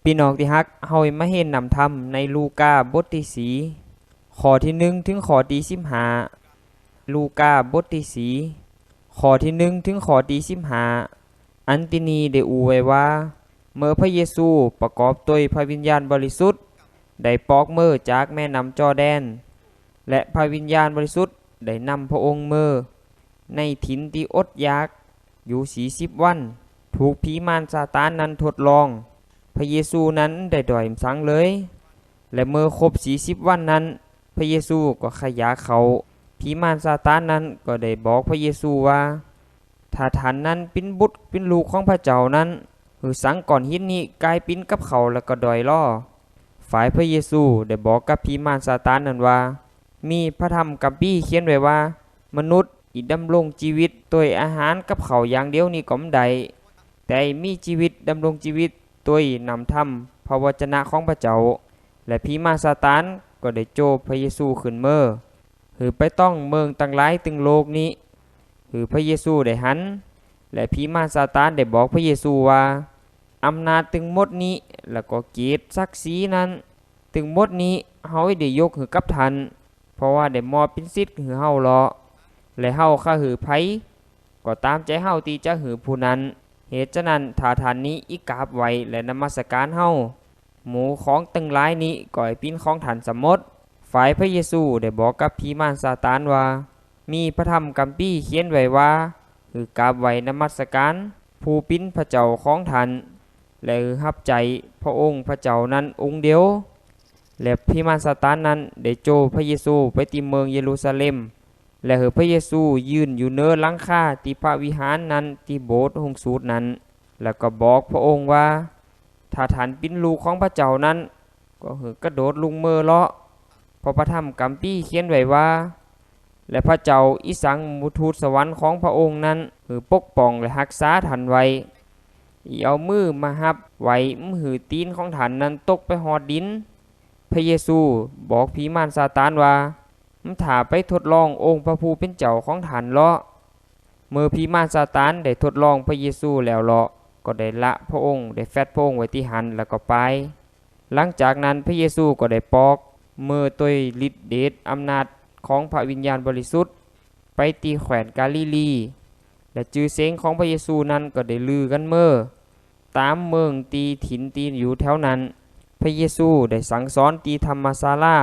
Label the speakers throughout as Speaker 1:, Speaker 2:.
Speaker 1: พี่น้องที่ฮักเฮามาเห็นนำธรรมในลูกาบทที่4ข้อที่1ถึงข้อที่15ลูกาบทที่4ข้อที่1ถึงข้อที่15อันที่นี้ได้อูไว้ว่าเมื่อพระเยซูประกอบด้วยพระวิญญาณบริสุทธิ์ได้ปอกมือจากแม่น้ำจอร์แดนและพระวิญญาณบริสุทธิ์ได้นำพระองค์มือในถิ่นที่อดอยากอยู่40วันถูกผีมารซาตานนั้นทดลองพระเยซูนั้นได้ด่อยสังเลยและเมื่อครบ40วันนั้นพระเยซูก็ขยายเขาผีมารซาตานนั้นก็ได้บอกพระเยซูว่าถ้าท่านนั้นเป็นบุตรเป็นลูกของพระเจ้านั้นหรือสังก่อนหินนี้กลายเป็นกับเขาแล้วก็ดอยล่อฝ่ายพระเยซูได้บอกกับผีมารซาตานนั้นว่ามีพระธรรมกัมภีร์เขียนไว้ว่ามนุษย์อิดำรงชีวิตโดยอาหารกับเขาอย่างเดียวนี้ก็ไม่ได้แต่มีชีวิตดำรงชีวิตโดยนำธรรมพระวจนะของพระเจ้าและผีมารซาตานก็ได้โจมพระเยซูขึ้นเมื่อหือไปต้องเมืองต่างหลายตึงโลกนี้หือพระเยซูได้หันและผีมารซาตานได้บอกพระเยซูว่าอำนาจตึงหมดนี้แล้วก็เกียรติศักดิ์ศรีนั้นตึงหมดนี้เฮาได้ยกหือกับท่านเพราะว่าได้มอบเป็นสิทธิ์หือเฮาเลาะและเฮาข้าหือไผก็ตามใจเฮาที่จะหือผู้นั้นเหตุฉะนั้นถ้าท่านนี้อิกราบไหวและนมัสการเฮาหมู่ของตึงหลายนี้ก็ให้เป็นของท่านสมมติฝ่ายพระเยซูได้บอกกับผีมารซาตานว่ามีพระธรรมกัมภีร์เขียนไว้ว่าคือกราบไหวนมัสการผู้เป็นพระเจ้าของท่านและรับใจพระองค์พระเจ้านั้นองค์เดียวและผีมารซาตานนั้นได้โจมพระเยซูไปที่เมืองเยรูซาเล็มและพระเยซูยืนอยู่เนื้อหลังคาที่พระวิหารนั้นที่โบสถ์หงสูตรนั้นแล้วก็บอกพระองค์ว่าถ้าท่านเป็นลูกของพระเจ้านั้นก็กระโดดลงมือเลาะเพราะพระธรรมกัมภีร์เขียนไว้ว่าและพระเจ้าอิสังมุทูตสวรรค์ของพระองค์นั้นปกป้องและรักษาท่านไว้เอามือมาหับไว้ตีนของท่านนั้นตกไปหอดดินพระเยซูบอกผีมารซาตานว่าถ้าไปทดลององค์พระผู้เป็นเจ้าของท่านเลาะเมื่อผีมารซาตานได้ทดลองพระเยซูแล้วเลาะก็ได้ละพระองค์ได้แฟดพระองค์ไว้ที่หันแล้วก็ไปหลังจากนั้นพระเยซูก็ได้ปอกมือตัวฤทธิเดชอำนาจของพระวิญญาณบริสุทธิ์ไปตีแขวนกาลิลีและจื่อเสียงของพระเยซูนั้นก็ได้ลือกันเมื่อตามเมืองตีถิ่นตีอยู่แถวนั้นพระเยซูได้สั่งสอนตีธรรมศาลา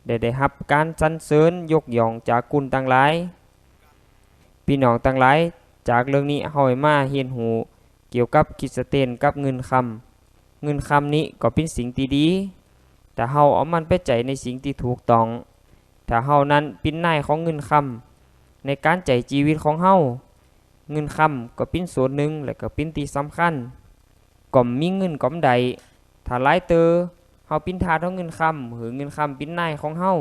Speaker 1: ได้รับการสรรเสริญยกย่องจากกุลต่างหลายพี่น้องต่างหลายจากเรื่องนี้เฮาให้มาเรียนรู้เกี่ยวกับคริสเตียนกับเงินคำนี้ก็เป็นสิ่งที่ดีแต่เฮาเอามันไปใจในสิ่งที่ถูกต้องถ้าเฮานั้นเป็นนายของเงินคำในการใจชีวิตของเฮาเงินคำก็เป็นส่วนหนึ่งและก็เป็นที่สำคัญก็มีเงินก็ใดถ้าหลายเตอเฮาเป็นทาสของเงินคำหรือเงินคำเป็นนายของเฮา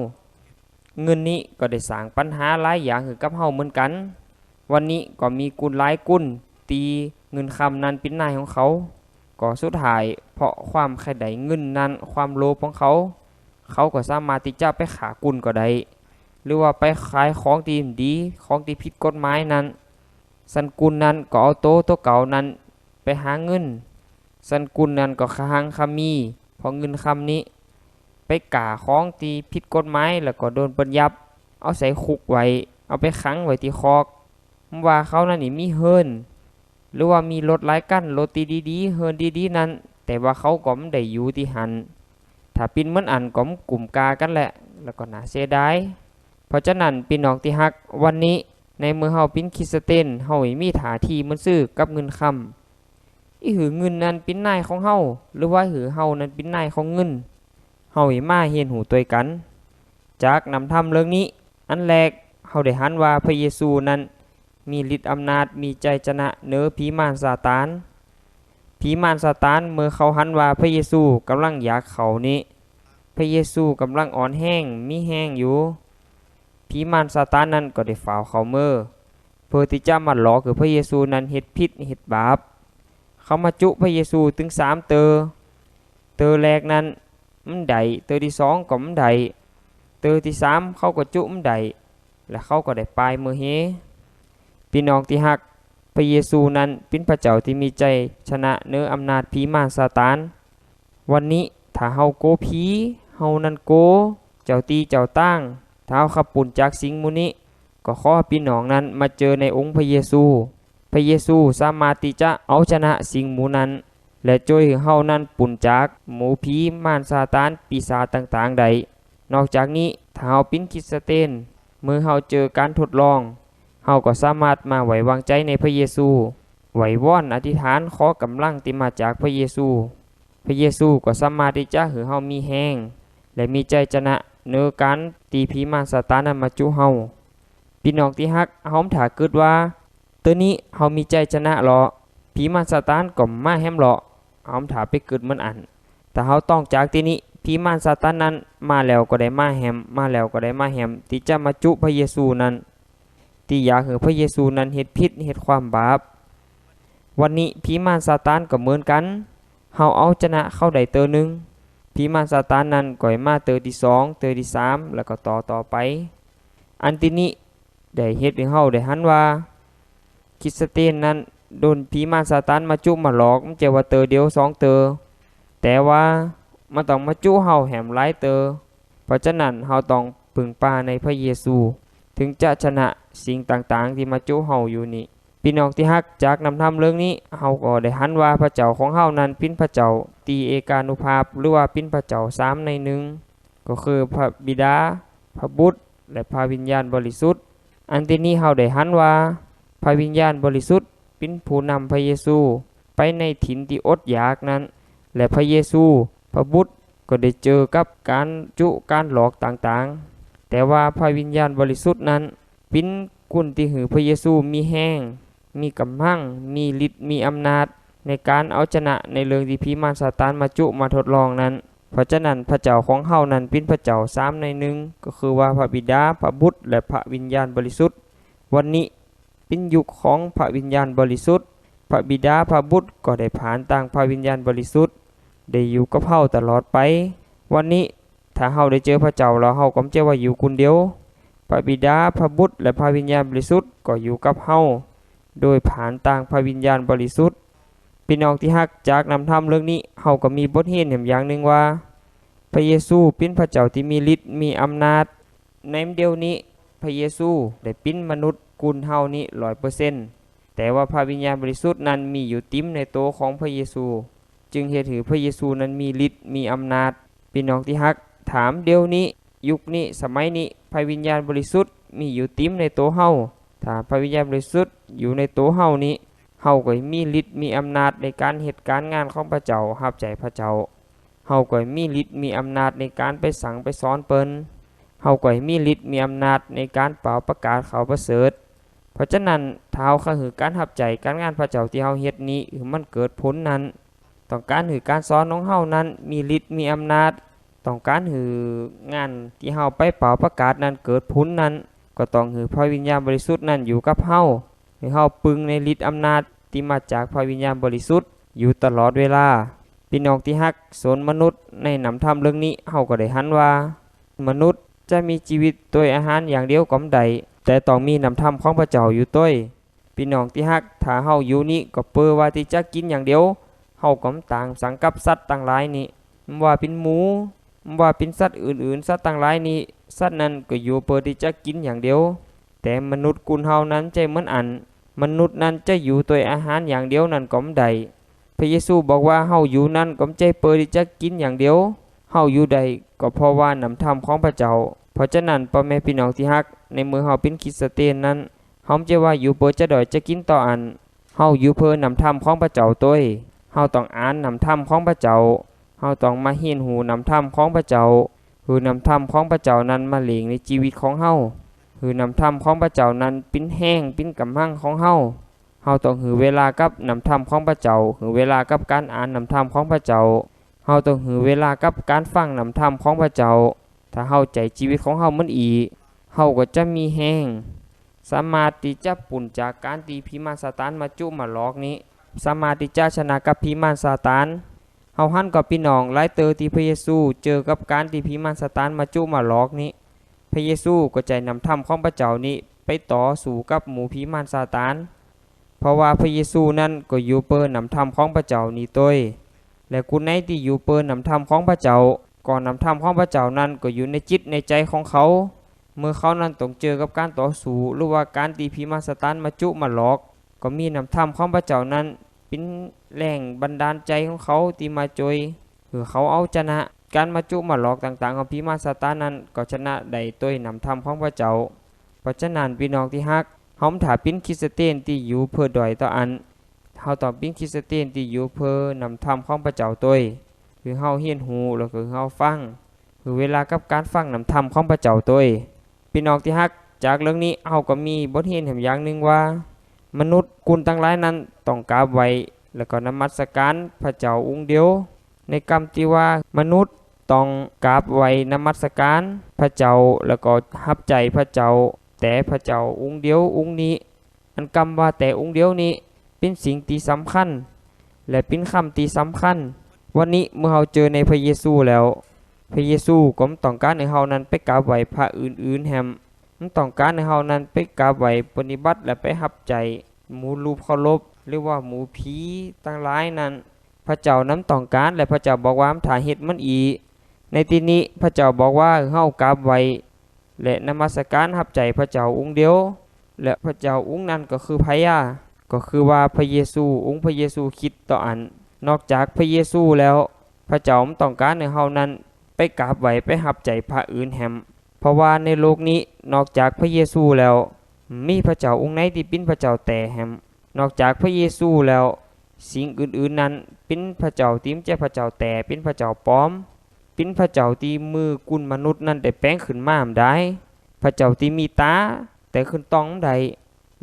Speaker 1: เงินนี้ก็ได้สร้างปัญหาหลายอย่างให้กับเฮาเหมือนกันวันนี้ก็มีกุลหลายกุลตีเงินคำนั้นเป็นนายของเขาก็สุดท้ายเพราะความใครใดเงินนั้นความโลภของเขาก็สามารถที่จะไปขากุลก็ได้หรือว่าไปขายของที่ดีของที่ผิดกฎหมายนั้นสันกุลนั้นก็เอาตัวเก่านั้นไปหาเงินสันกุลนั้นก็ค้างคำมีเพราะเงินคำนี้ไปก่าของที่ผิดกฎหมายแล้วก็โดนเปิ้นยับเอาใส่คุกไว้เอาไปขังไว้ที่คอกว่าเขานั่นนี่มีเฮิรนหรือว่ามีรถหลายกั้นรถดีๆเฮิรนดีๆนั้นแต่ว่าเขาก็ไม่ได้อยู่ที่หันถ้าปินเหมือนอันก็กลุ่มกากันแหละแล้วก็น่าเสียดายเพราะฉะนั้นพี่น้องที่ฮักวันนี้ในเมื่อเฮาเป็นคริสเตียนเฮามีท่าทีมันซื่อกับเงินคำอีหือเงินนั้นเป็นนายของเฮาหรือว่าหือเฮานั้นเป็นนายของเงินเฮามาเฮียนหูตัวกันจากนำธรรมเรื่องนี้อันแรกเฮาได้หันว่าพระเยซูนั้นมีฤทธิ์อำนาจมีใจชนะเหนือผีมารซาตานผีมารซาตานเมื่อเขาหันว่าพระเยซูกำลังอยากเขานี้พระเยซูกำลังอ่อนแห้งมีแห้งอยู่ผีมารซาตานนั้นก็ได้ฝ่าเขาเมื่อเพื่อที่จะมาหลอกคือพระเยซูนั้นเฮ็ดผิดเฮ็ดบาปเขามาจุพระเยซูถึง3เตอแรกนั้นมันใดเตอที่2ก็มันใดเตอที่3เขาก็จุมันใดและเขาก็ได้ปลายมือเฮพี่น้องที่ฮักพระเยซูนั้นเป็นพระเจ้าที่มีใจชนะเหนืออำนาจผีมารซาตาน วันนี้ถ้าเฮาโกผีเฮานั่นโกเจ้าตีเจ้าตั้งถ้าเฮาขับปุ่นจากสิ่งหมู่นี้ก็ขอให้พี่น้องนั้นมาเจอในองค์พระเยซูพระเยซูสามารถที่จะเอาชนะสิ่งหมู่นั้นและช่วยให้เฮานั้นปุ่นจากหมู่ผีมารซาตานปีศาจต่างๆใดนอกจากนี้ถ้าเฮาเป็นคริสเตียนเมื่อเฮาเจอการทดลองเฮาก็สามารถมาไว้วางใจในพระเยซูไหววอนอธิษฐานขอกำลังที่มาจากพระเยซูพระเยซูก็สามารถที่จะให้เฮามีแรงและมีใจชนะเนื้อการตีผีมารซาตานนั้นมาจุเฮาพี่น้องที่ฮักเฮาถ้าคิดว่าตัวนี้เฮามีใจชนะหรอผีมารซาตานก็มาแฮมหรอเฮาถ้าไปเกิดมันอันแต่เฮาต้องจากที่นี้ผีมารซาตานนั้นมาแล้วก็ได้มาแฮมมาแล้วก็ได้มาแฮมที่จะมาจุพระเยซูนั้นที่อยากให้พระเยซูนั้นเฮ็ดผิดเฮ็ดความบาปวันนี้ผีมารซาตานก็เหมือนกันเฮาเอาชนะเข้าได้เตอนึงผีมารซาตานนั้นก็ให้มาเตอที่2เตอที่3แล้วก็ต่อไปอันที่นี้ได้เฮ็ดให้เฮาได้หันว่าคริสเตียนนั้นโดนผีมารซาตานมาจุมาหลอกมันจะว่าเตอเดียว2เตอแต่ว่ามันต้องมาจุเฮาแหมหลายเตอเพราะฉะนั้นเฮาต้องพึ่งพาในพระเยซูถึงจะชนะสิ่งต่างๆที่มาจุเฮาอยู่นี่พี่น้องที่ฮักจากนำธรรมเรื่องนี้เฮาก็ได้หันว่าพระเจ้าของเฮานั้นเป็นพระเจ้าตีเอกานุภาพหรือว่าเป็นพระเจ้า3ใน1ก็คือพระบิดาพระบุตรและพระวิญญาณบริสุทธิ์อันที่นี้เฮาได้หันว่าพระวิญญาณบริสุทธิ์เป็นผู้นำพระเยซูไปในถิ่นที่อดอยากนั้นและพระเยซูพระบุตรก็ได้เจอกับการจุการหลอกต่างๆแต่ว่าพระวิญญาณบริสุทธิ์นั้นเป็นกุนที่หือพระเยซูมีแห้งมีกำลังมีฤทธิ์มีอำนาจในการเอาชนะในเรื่องที่ผีมารซาตานมาจุมาทดลองนั้นเพราะฉะนั้นพระเจ้าของเฮานั้นเป็นพระเจ้า3ใน1ก็คือว่าพระบิดาพระบุตรและพระวิญญาณบริสุทธิ์วันนี้เป็นยุคของพระวิญญาณบริสุทธิ์พระบิดาพระบุตรก็ได้ผ่านต่างพระวิญญาณบริสุทธิ์ได้อยู่กับเฮาตลอดไปวันนี้ถ้าเฮาได้เจอพระเจ้าแล้วเฮาก็จะว่าอยู่คนเดียวพระบิดาพระบุตรและพระวิญญาณบริสุทธิ์ก็อยู่กับเฮาโดยผ่านต่างพระวิญญาณบริสุทธิ์พี่น้องที่ฮักจากนำธรรมเรื่องนี้เฮาก็มีบทเรียนอย่างหนึ่งว่าพระเยซูเป็นพระเจ้าที่มีฤทธิ์มีอำนาจในเดียวนี้พระเยซูได้เป็นมนุษย์กุลเฮานี้ 100% แต่ว่าพระวิญญาณบริสุทธิ์นั้นมีอยู่ติ่มในตัวของพระเยซูจึงเฮ็ดให้พระเยซูนั้นมีฤทธิ์มีอำนาจพี่น้องที่ฮักถามเดี๋ยวนี้ยุคนี้สมัยนี้พระวิญญาณบริสุทธิ์มีอยู่ติ่มในตัวเฮาถ้าพระวิญญาณบริสุทธิ์อยู่ในตัวเฮานี้เฮาก็มีฤทธิ์มีอำนาจในการเหตุการณ์งานของพระเจ้ารับใจพระเจ้าเฮาก็มีฤทธิ์มีอำนาจในการไปสั่งไปสอนเปิ้นเฮาก็มีฤทธิ์มีอำนาจในการเป่าประกาศข่าวประเสริฐเพราะฉะนั้นถ้าเฮาคือการรับใจการงานพระเจ้าที่เฮาเฮ็ดนี้มันเกิดผลนั้นต้องการหือการสอนของเฮานั้นมีฤทธิ์มีอำนาจต้องการหืองานที่เฮาไปเป่าประกาศนั้นเกิดผลนั้นก็ต้องหือพระวิญญาณบริสุทธิ์นั้นอยู่กับเฮาให้เฮาปึงในฤทธิ์อำนาจที่มาจากพระวิญญาณบริสุทธิ์อยู่ตลอดเวลาพี่น้องที่ฮักสนมนุษย์ในนำธรรมเรื่องนี้เฮาก็ได้หันว่ามนุษย์จะมีชีวิตโดยอาหารอย่างเดียวก็บ่ได้แต่ต้องมีนำธรรมของพระเจ้าอยู่ด้วยพี่น้องที่ฮักถ้าเฮาอยู่นี้ก็เปื้อว่าที่จะกินอย่างเดียวเฮาก็ต่างสังกับสัตว์ต่างหลายนี้ว่าเป็นหมูว่าเป็นสัตว์อื่นๆสัตว์ต่างหลายนี้สัตว์นั้นก็อยู่เพื่อที่จะกินอย่างเดียวแต่มนุษย์กุลเฮานั้นใจเหมือนอันมนุษย์นั้นจะอยู่โดยอาหารอย่างเดียวนั้นก็บ่ได้พระเยซูบอกว่าเฮาอยู่นั้นก็ใจเพื่อที่จะกินอย่างเดียวเฮาอยู่ใดก็เพราะว่านำธรรมของพระเจ้าเพราะฉะนั้นพ่อแม่พี่น้องที่ฮักในมือเฮาเป็นคริสเตียนนั้นเฮาจะว่าอยู่เพื่อจะดอยจะกินต่ออันเฮาอยู่เพื่อนำธรรมของพระเจ้าตัวเฮาต้องอ่านนำธรรมของพระเจ้าเฮาต้องมาเรียนรู้นำธรรมของพระเจ้าคือนำธรรมของพระเจ้านั้นมาเลี้ยงในชีวิตของเฮาคือนำธรรมของพระเจ้านั้นเป็นแห้งเป็นกำลังของเฮาเฮาต้องหือเวลากับนำธรรมของพระเจ้าหือเวลากับการอ่านนำธรรมของพระเจ้าเฮาต้องหือเวลากับการฟังนำธรรมของพระเจ้าถ้าเฮาใจชีวิตของเฮามันอีเฮาก็จะมีแห้งสามารถที่จะปุ่นจากการตีผีมารซาตานมาจุมาหลอกนี้สามารถที่จะชนะกับผีมารซาตานเฮาหันกับพี่น้องหลายเตอที่พระเยซูเจอกับการที่ผีมารซาตานมาจุมาหลอกนี้พระเยซูก็ใจนำธรรมของพระเจ้านี้ไปต่อสู้กับหมู่ผีมารซาตานเพราะว่าพระเยซูนั้นก็อยู่เปิ้นนำธรรมของพระเจ้านี้ตัว และกุศลในที่อยู่เปิ้นนำธรรมของพระเจ้าก่อนนำธรรมของพระเจ้านั้นก็อยู่ในจิตในใจของเขาเมื่อเขานั้นต้องเจอกับการต่อสู้หรือว่าการตีผีมารซาตานมาจุมาหลอกก็มีนำธรรมของพระเจ้านั้นเป็นแรงบันดาลใจของเขาที่มาจอยคือเขาเอาชนะการมาจุมาหลอกต่างๆของผีมารซาตานนั้นก็ชนะได้ด้วยนำธรรมของพระเจ้าเพราะฉะนั้นพี่น้องที่ฮักเฮาถ้าเป็นคริสเตียนที่อยู่เพื่อดอยต่ออันเฮาต้องเป็นคริสเตียนที่อยู่เพื่อนำธรรมของพระเจ้าตัวคือเฮาเฮียนหูแล้วก็เฮาฟังคือเวลากับการฟังนำธรรมของพระเจ้าตัวพี่น้องที่ฮักจากเรื่องนี้เฮาก็มีบทเรียนแห่งอย่างหนึ่งว่ามนุษย์กุลทั้งหลายนั้นต้องกราบไหว้แล้วก็นมัสการพระเจ้าองค์เดียวในกรรมที่ว่ามนุษย์ต้องกราบไหว้นมัสการพระเจ้าแล้วก็ฮับใจพระเจ้าแต่พระเจ้าองค์เดียวองค์นี้อันกรรมว่าแต่องค์เดียวนี้เป็นสิ่งที่สำคัญและเป็นคำที่สำคัญวันนี้เมื่อเราเจอในพระเยซูแล้วพระเยซูก็ต้องการให้เฮานั้นไปกราบไหว้พระอื่นๆแฮมมันต้องการให้เฮานั้นไปกราบไหว้ปฏิบัติและไปฮับใจหมู่รูปเคารพหรือว่าหมู่ผีต่างหลายนั้นพระเจ้านั้นต้องการและพระเจ้าบอกว่าถ้าเฮ็ดมันอีในที่นี้พระเจ้าบอกว่าเฮากราบไหว้และนมัสการฮับใจพระเจ้าองค์เดียวและพระเจ้าองค์นั้นก็คือพระยาก็คือว่าพระเยซูองค์พระเยซูคริสต์ต่ออันนอกจากพระเยซูแล้วพระเจ้าต้องการให้เฮานั้นไปกราบไหว้ไปฮับใจพระอื่นแฮมเพราะว่าในโลกนี้นอกจากพระเยซูแล้วมีพระเจ้าองค์ไหนที่เป็นพระเจ้าแต่แฮมนอกจากพระเยซูแล้วสิ่งอื่นๆนั้นเป็นพระเจ้าที่ไม่ใช่พระเจ้าแต่เป็นพระเจ้าปลอมเป็นพระเจ้าที่มือกุลมนุษย์นั้นได้แปลงขึ้นมาได้พระเจ้าที่มีตาแต่ขึ้นต้องใด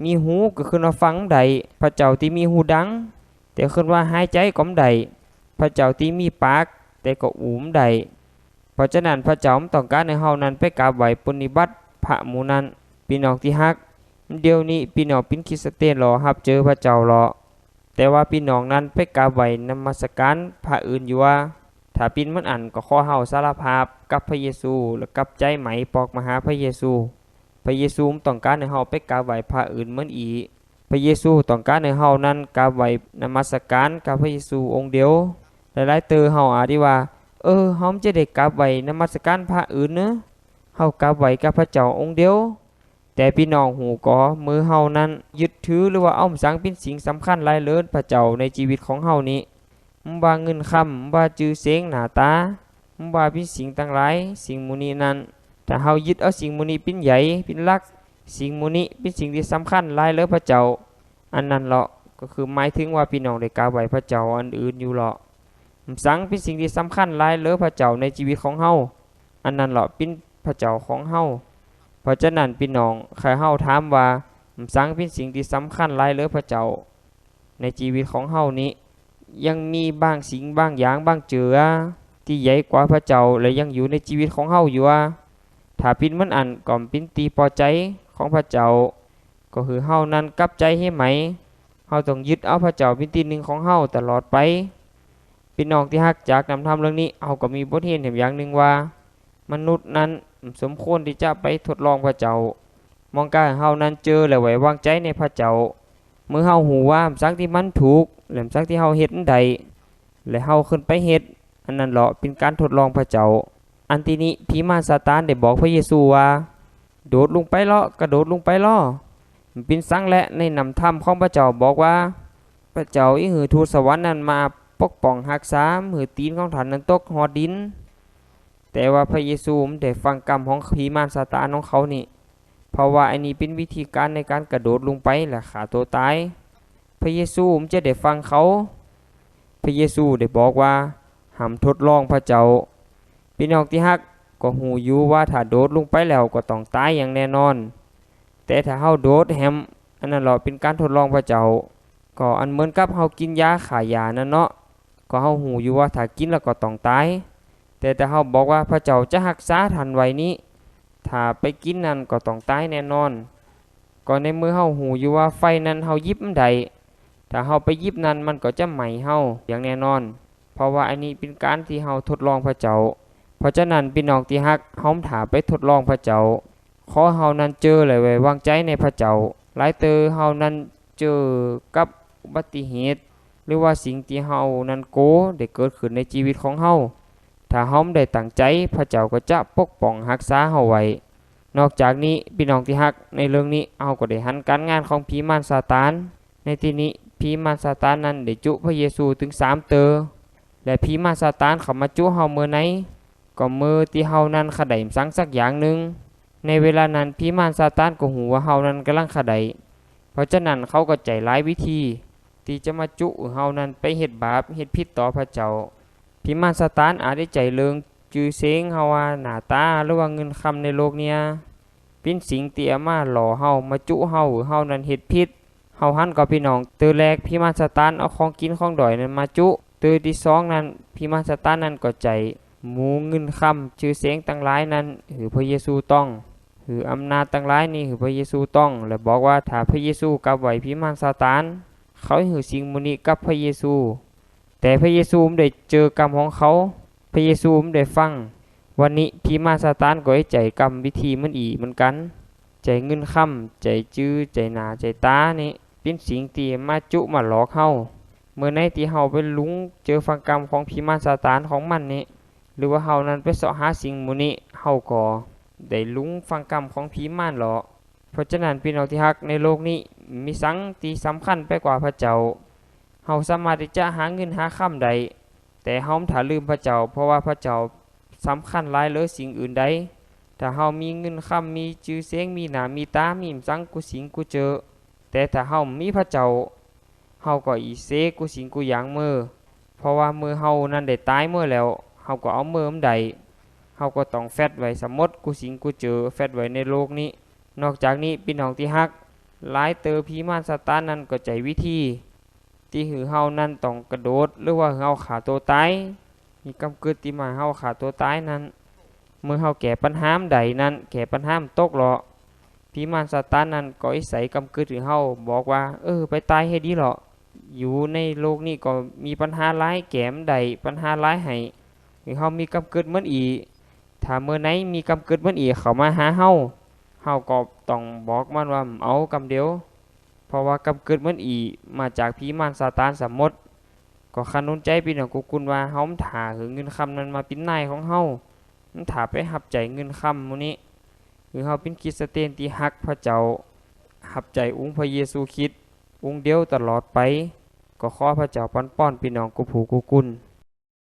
Speaker 1: มีหูก็ขึ้นว่าฟังใดพระเจ้าที่มีหูดังแต่ขึ้นว่าหายใจก็ใดพระเจ้าที่มีปากแต่ก็อูมใดเพราะฉะนั้นพระเจ้าต้องการให้เฮานั้นไปกราบไหว้ปฏิบัติพระหมู่นั้นพี่น้องที่ฮักเดี๋ยวนี้พี่น้องเป็นคริสเตียนหรอรับเจอพระเจ้าหรอแต่ว่าพี่น้องนั้นไปกราบไหว้นมัสการพระอื่นอยู่ว่าถ้าปินมันอันก็ขอเฮาสารภาพกับพระเยซูและกับใจไหมปอกมาหาพระเยซูพระเยซูต้องการให้เฮาไปกราบไหว้พระอื่นเหมือนอีพระเยซูต้องการให้เฮานั้นกราบไหว้นมัสการกับพระเยซูองค์เดียวหลายๆเตอเฮาอาจสิว่าเฮาจะได้กราบไหว้นมัสการพระอื่นเนอะเฮากราบไหว้กับพระเจ้าองค์เดียวแต่พี่น้องหูก็มือเฮานั้นยึดถือหรือว่าเอาสังเป็นสิ่งสำคัญหลายเลิศพระเจ้าในชีวิตของเฮานี้ว่าเงินคำว่าชื่อเสียงหน้าตาว่าเป็นสิ่งต่างหลายสิ่งมูนี้นั้นถ้าเฮายึดเอาสิ่งมูนี้เป็นใหญ่เป็นหลักสิ่งมูนี้เป็นสิ่งที่สำคัญหลายเลิศพระเจ้าอันนั้นเหรอก็คือหมายถึงว่าพี่น้องได้กราบไหว้พระเจ้าอันอื่นอยู่เหรอสังเป็นสิ่งที่สำคัญหลายเลิศพระเจ้าในชีวิตของเฮาอันนั้นเหรอเป็นพระเจ้าของเฮาเพราะฉะนั้นพี่น้องใครเฮาถามว่าสังเป็นสิ่งที่สำคัญหลายเลิศพระเจ้าในชีวิตของเฮานี้ยังมีบางสิ่งบางอย่างบางเจือที่ใหญ่กว่าพระเจ้าและยังอยู่ในชีวิตของเฮาอยู่ถ้าปินมันอันก่อมปินตีพอใจของพระเจ้าก็คือเฮานั้นกลับใจให้ไหมเฮาต้องยึดเอาพระเจ้าเป็นที่หนึ่งของเฮาตลอดไปพี่น้องที่ฮักจากนำทำเรื่องนี้เฮาก็มีบทเรียนอย่างหนึ่งว่ามนุษย์นั้นสมควรที่จะไปทดลองพระเจ้ามองการเฮานั้นเจอและไว้วางใจในพระเจ้าเมื่อเฮาหูว่าสักที่มันถูกและสักที่เฮาเฮ็ดใดและเฮาขึ้นไปเฮ็ดอันนั้นเหรอเป็นการทดลองพระเจ้าอันที่นี้ผีมารซาตานได้บอกพระเยซูว่าโดดลงไปเลาะกระโดดลงไปเลาะมันเป็นสังและในนำธรรมของพระเจ้าบอกว่าพระเจ้าอีหือทูตสวรรค์นั้นมาปกป้องรักษามือตีนของท่านนั้นตกหอดดินแต่ว่าพระเยซูได้ฟังกรรมของผีมารซาตานของเขานี่เพราะว่าอันนี้เป็นวิธีการในการกระโดดลงไปและฆ่าตัวตายพระเยซูจะได้ฟังเขาพระเยซูได้บอกว่าห้ามทดลองพระเจ้าพี่น้องที่ฮักก็หูอยู่ว่าถ้าโดดลงไปแล้วก็ต้องตายอย่างแน่นอนแต่ถ้าเฮาโดดแฮมอันนั้นเราเป็นการทดลองพระเจ้าก็อันเหมือนกับเฮากินยาขายานั่นเนาะก็เฮาหูอยู่ว่าถ้ากินแล้วก็ต้องตายแต่เฮาบอกว่าพระเจ้าจะรักษาท่านไว้นี้ถ้าไปกินนั้นก็ต้องตายแน่นอนก็ในมือเฮาหูอยู่ว่าไฟนั้นเฮายิบมันใดถ้าเฮาไปยิบนั้นมันก็จะไหม้เฮาอย่างแน่นอนเพราะว่าอันนี้เป็นการที่เฮาทดลองพระเจ้าเพราะฉะนั้นพี่น้องที่ฮักเฮาถ้าไปทดลองพระเจ้าขอเฮานั้นเจอเลยไว้วางใจในพระเจ้าหลายเตอเฮานั้นเจอกับอุบัติเหตุ หรือว่าสิ่งที่เฮานั้นโกได้เกิดขึ้นในชีวิตของเฮาถ้าเฮาได้ตั้งใจพระเจ้าก็จะปกป้องรักษาเฮาไว้นอกจากนี้พี่น้องที่ฮักในเรื่องนี้เฮาก็ได้หันการงานของผีมารซาตานในที่นี้ผีมารซาตานนั้นได้จุพระเยซูถึง3เตอและผีมารซาตานเข้ามาจุเฮาเมื่อไหนก็มือที่เฮานั้นขะไดสังสักอย่างหนึ่งในเวลานั้นผีมารซาตานก็หูว่าเฮานั้นกำลังขะไดเพราะฉะนั้นเขาก็ใจร้ายวิธีที่จะมาจุเฮานั้นไปเฮ็ดบาปเฮ็ดผิดต่อพระเจ้าผีมารซาตานอาจได้ใจเลิงจือเซ้งเฮาว่าหน้าตาหรือว่าเงินคำในโลกเนี่ยเป็นสิ่งที่เอามาหล่อเฮามาจุเฮาเฮานั้นเฮ็ดผิดเฮาหันกับพี่น้องเตือแรกผีมารซาตานเอาของกินของดอยนั้นมาจุเตือที่2นั้นผีมารซาตานนั้นก็ใจหมูเงินคำชื่อเสียงต่างหลายนั้นหือพระเยซูต้องหืออำนาจต่างหลายนี่หือพระเยซูต้องและบอกว่าถ้าพระเยซูกลับไว้ผีมารซาตานเขาหือสิ่งมื้อนี้กับพระเยซูแต่พระเยซูได้เจอกรรมของเขาพระเยซูได้ฟังวันนี้ผีมารซาตานก็ให้ใจกรรมวิธีมันอีกเหมือนกันใจเงินคำใจจื้อใจหน้าใจตานี่เป็นสิ่งที่มาจุมาหลอกเฮาเมื่อในที่เฮาไปลุงเจอฟังกรรมของผีมารซาตานของมันนี่หรือว่าเฮานั้นไปเสาะหาสิ่งมื้อนี้เฮาก็ได้ลุงฟังกรรมของผีมารหลอกเพราะฉะนั้นพี่น้องที่ฮักในโลกนี้มีสังที่สำคัญไปกว่าพระเจ้าเฮาสามารถที่จะหาเงินหาค่ำใดแต่เฮาถ้าลืมพระเจ้าเพราะว่าพระเจ้าสำคัญหลายเหลือสิ่งอื่นใดถ้าเฮามีเงินค่ำมีชื่อเสียงมีหน้ามีตามีสังกุสิงกุเจอแต่ถ้าเฮามีพระเจ้าเฮาก็อีเสกุสิงกุหยางมือเพราะว่ามือเฮานั้นได้ตายเมื่อแล้วเฮาก็เอามือมใดเฮาก็ต้องแฟดไว้สมมติกุสิงกุเจอแฟดไว้ในโลกนี้นอกจากนี้พี่น้องที่ฮักหลายเตอผีมารซาตานนั้นก็ใจวิธีที่หือเฮานั้นต้องกระโดดหรือว่าเฮาขาตัวตายมีกำกึดที่มาเฮาขาตัวตายนั้นเมื่อเฮาแก้ปัญหาใดนั้นแก้ปัญหาตกหรอผีมารซาตานนั้นก็อิสัยกำกึดถึงเฮาบอกว่าไปตายให้ดีหรออยู่ในโลกนี้ก็มีปัญหาหลายแก้มใดปัญหาหลายให้หรือเฮามีกำกึดเหมือนอีถ้าเมื่อไหนมีกำกึดเหมือนอีเข้ามาหาเฮาก็ต้องบอกมันว่าเอากำเดียวเพราะว่ากำกึดเหมือนอีมาจากผีมารซาตานสมมติก็ขนุนใจพี่น้องกุลว่าเฮาถ่าหือเงินคำนั้นมาเป็นนายของเฮามันถ่าไปหับใจเงินคำมื้อนี้หรือเฮาเป็นคริสเตียนที่ฮักพระเจ้าหับใจองค์พระเยซูคริสต์องค์เดียวตลอดไปก็ขอพระเจ้าป้อนพี่น้องกุผู้กุล